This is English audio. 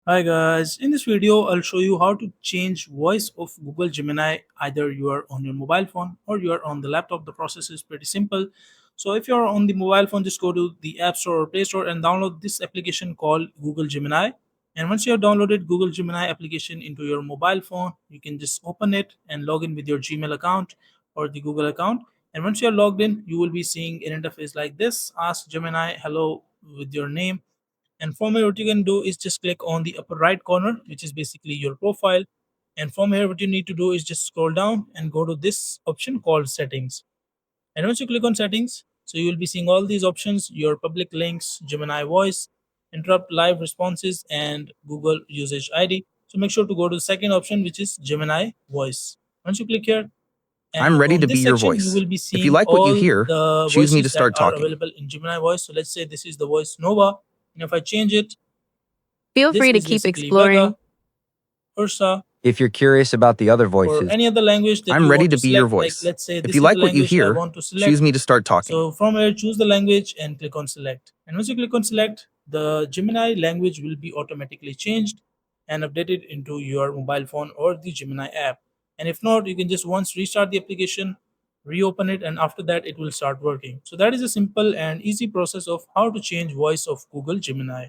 Hi guys, in this video I'll show you how to change voice of Google Gemini either you are on your mobile phone or you are on the laptop. The process is pretty simple. So if you're on the mobile phone, just go to the App Store or Play Store and download this application called Google Gemini. And once you have downloaded Google Gemini application into your mobile phone, you can just open it and log in with your Gmail account or the Google account. And once you're logged in, you will be seeing an interface like this. Ask Gemini hello with your name, and from here what you can do is just click on the upper right corner, which is basically your profile. And from here what you need to do is just scroll down and go to this option called settings. And once you click on settings, so you will be seeing all these options: your public links, Gemini voice, interrupt live responses, and Google usage ID. So make sure to go to the second option, which is Gemini voice. Once you click here, I'm and ready on to be this your section you voice. will be If you seeing like what you all hear, the choose me to voices that start are talking. available in Gemini voice. So let's say this is the voice Nova, and if I change it, Feel this free to is keep basically Vega, exploring. Ursa. If you're curious about the other For voices, any other language that I'm you ready want to to be your select, like voice. let's say If this you is the like what you language that I hear, want to choose select. me to start talking. So from here, choose the language and click on select. And once you click on select, the Gemini language will be automatically changed and updated into your mobile phone or the Gemini app. And if not, you can just once restart the application, reopen it, and after that it will start working. So that is a simple and easy process of how to change voice of Google Gemini.